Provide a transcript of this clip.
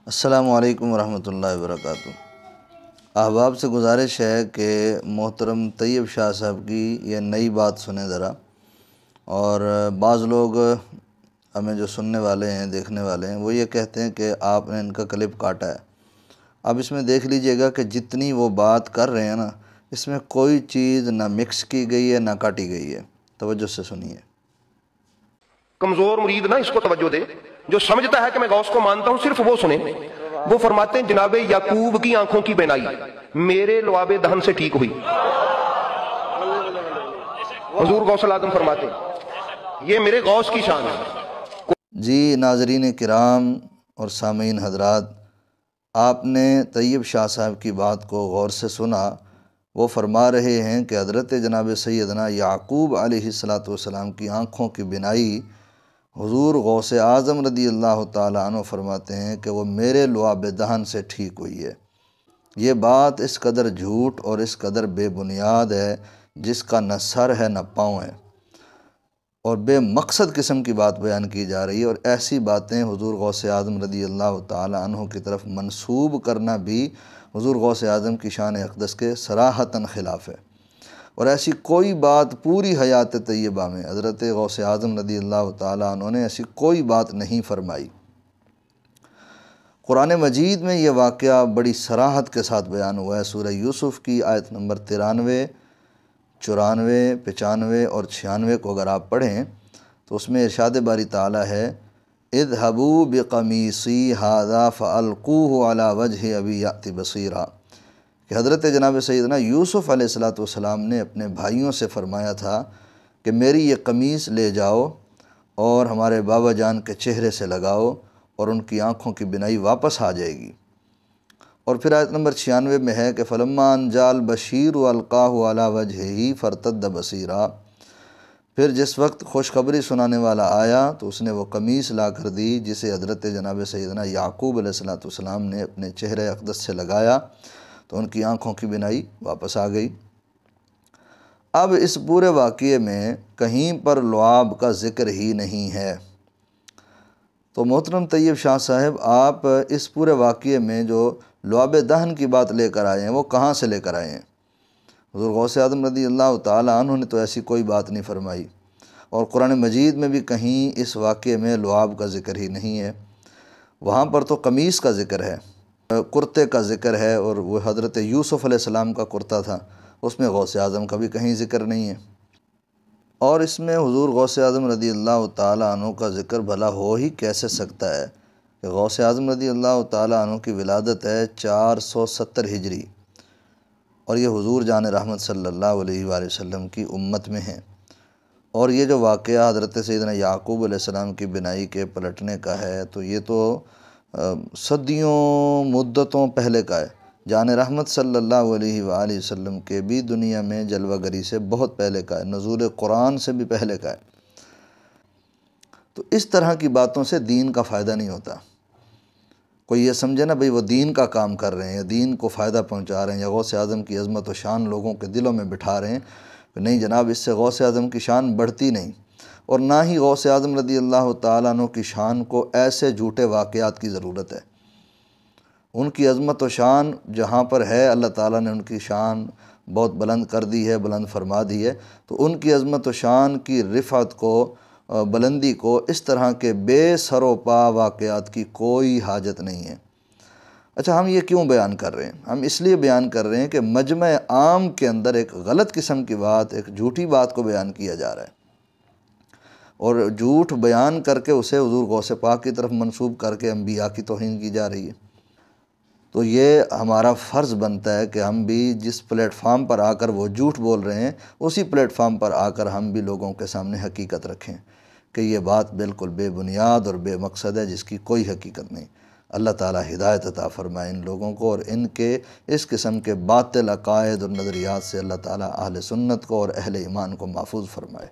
السلام علیکم ورحمۃ اللہ وبرکاتہ۔ احباب سے گزارش ہے کہ محترم طیب شاہ صاحب کی یہ نئی بات سنیں ذرا، اور بعض لوگ ہمیں جو سننے والے ہیں دیکھنے والے ہیں وہ یہ کہتے ہیں کہ آپ نے ان کا کلپ کاٹا ہے۔ اب اس میں دیکھ لیجئے گا کہ جتنی وہ بات کر رہے ہیں نا، اس میں کوئی چیز نہ مکس کی گئی ہے نہ کاٹی گئی ہے۔ توجہ سے سنیے۔ کمزور مرید نہ اس کو توجہ دے، جو سمجھتا ہے کہ میں غوث کو مانتا ہوں صرف وہ سنے۔ وہ فرماتے ہیں جناب یعقوب کی آنکھوں کی بینائی میرے لعاب دہن سے ٹھیک ہوئی۔ حضور غوث العظم فرماتے ہیں یہ میرے غوث کی شان ہے۔ جی ناظرین کرام اور سامعین حضرات، آپ نے طیب شاہ صاحب کی بات کو غور سے سنا۔ وہ فرما رہے ہیں کہ حضرت جناب سیدنا یعقوب علیہ السلام کی آنکھوں کی بینائی حضور غوث اعظم رضی اللہ تعالیٰ عنہ فرماتے ہیں کہ وہ میرے لعاب دہن سے ٹھیک ہوئی ہے۔ یہ بات اس قدر جھوٹ اور اس قدر بے بنیاد ہے جس کا نہ سر ہے نہ پاؤں ہے، اور بے مقصد قسم کی بات بیان کی جا رہی ہے، اور ایسی باتیں حضور غوث اعظم رضی اللہ تعالیٰ عنہ کی طرف منسوب کرنا بھی حضور غوث اعظم کی شان اقدس کے صراحتاً خلاف ہے۔ اور ایسی کوئی بات پوری حیات طیبہ میں حضرت غوث اعظم رضی اللہ تعالیٰ عنہ نے ایسی کوئی بات نہیں فرمائی۔ قرآن مجید میں یہ واقعہ بڑی صراحت کے ساتھ بیان ہوا ہے۔ سورہ یوسف کی آیت نمبر 93، 94، 95 اور 96 کو اگر آپ پڑھیں تو اس میں ارشاد باری تعالیٰ ہے اذهبوا بقمیصی ھذا فالقوہ علی وجہ ابی یأت بصیرا، کہ حضرت جناب سیدنا یوسف علیہ السلام نے اپنے بھائیوں سے فرمایا تھا کہ میری یہ قمیص لے جاؤ اور ہمارے بابا جان کے چہرے سے لگاؤ اور ان کی آنکھوں کی بینائی واپس آ جائے گی۔ اور پھر آیت نمبر 96 میں ہے کہ فلما ان جاء البشیر القاہ علی وجہہ فارتد بصیرا، پھر جس وقت خوشخبری سنانے والا آیا تو اس نے وہ قمیص لا کر دی جسے حضرت جناب سیدنا یعقوب علیہ السلام نے اپنے چہرے اقدس سے لگایا تو ان کی آنکھوں کی بینائی واپس آ گئی۔ اب اس پورے واقعے میں کہیں پر لعاب کا ذکر ہی نہیں ہے۔ تو محترم طیب شاہ صاحب، آپ اس پورے واقعے میں جو لعاب دہن کی بات لے کر آئے ہیں وہ کہاں سے لے کر آئے ہیں؟ حضور غوث اعظم رضی اللہ تعالیٰ عنہ نے تو ایسی کوئی بات نہیں فرمائی، اور قرآن مجید میں بھی کہیں اس واقعے میں لعاب کا ذکر ہی نہیں ہے۔ وہاں پر تو قمیص کا ذکر ہے، کرتے کا ذکر ہے، اور وہ حضرت یوسف علیہ السلام کا کرتا تھا، اس میں غوث اعظم کا بھی کہیں ذکر نہیں ہے۔ اور اس میں حضور غوث اعظم رضی اللہ تعالیٰ عنہ کا ذکر بھلا ہو ہی کیسے سکتا ہے کہ غوث اعظم رضی اللہ تعالیٰ عنہ کی ولادت ہے 470 ہجری، اور یہ حضور جان رحمت صلی اللہ علیہ وآلہ وسلم کی امت میں ہیں۔ اور یہ جو واقعہ حضرت سیدنا یعقوب علیہ السلام کی بینائی کے پلٹنے کا ہے تو یہ تو صدیوں مدتوں پہلے کا ہے۔ جان رحمت صلی اللہ علیہ وآلہ وسلم کے بھی دنیا میں جلوہ گری سے بہت پہلے کا ہے، نزول قرآن سے بھی پہلے کا ہے۔ تو اس طرح کی باتوں سے دین کا فائدہ نہیں ہوتا۔ کوئی یہ سمجھے نا بھئی وہ دین کا کام کر رہے ہیں یا دین کو فائدہ پہنچا رہے ہیں یا غوث اعظم کی عظمت و شان لوگوں کے دلوں میں بٹھا رہے ہیں، نہیں جناب، اس سے غوث اعظم کی شان بڑھتی نہیں، اور نہ ہی غوث اعظم رضی اللہ تعالیٰ عنہ کی شان کو ایسے جھوٹے واقعات کی ضرورت ہے۔ ان کی عظمت و شان جہاں پر ہے، اللہ تعالیٰ نے ان کی شان بہت بلند کر دی ہے، بلند فرما دی ہے، تو ان کی عظمت و شان کی رفعت کو، بلندی کو اس طرح کے بے سر و پا واقعات کی کوئی حاجت نہیں ہے۔ اچھا، ہم یہ کیوں بیان کر رہے ہیں؟ ہم اس لیے بیان کر رہے ہیں کہ مجمع عام کے اندر ایک غلط قسم کی بات، ایک جھوٹی بات کو بیان کیا جا رہا ہے، اور جھوٹ بیان کر کے اسے حضور غوث پاک کی طرف منسوب کر کے انبیاء کی توہین کی جا رہی ہے۔ تو یہ ہمارا فرض بنتا ہے کہ ہم بھی جس پلیٹ فارم پر آ کر وہ جھوٹ بول رہے ہیں اسی پلیٹ فارم پر آ کر ہم بھی لوگوں کے سامنے حقیقت رکھیں کہ یہ بات بالکل بے بنیاد اور بے مقصد ہے، جس کی کوئی حقیقت نہیں۔ اللہ تعالیٰ ہدایت عطا فرمائے ان لوگوں کو، اور ان کے اس قسم کے باطل عقائد اور نظریات سے اللہ تعالیٰ اہل سنت کو اور اہل ایمان کو محفوظ فرمائے۔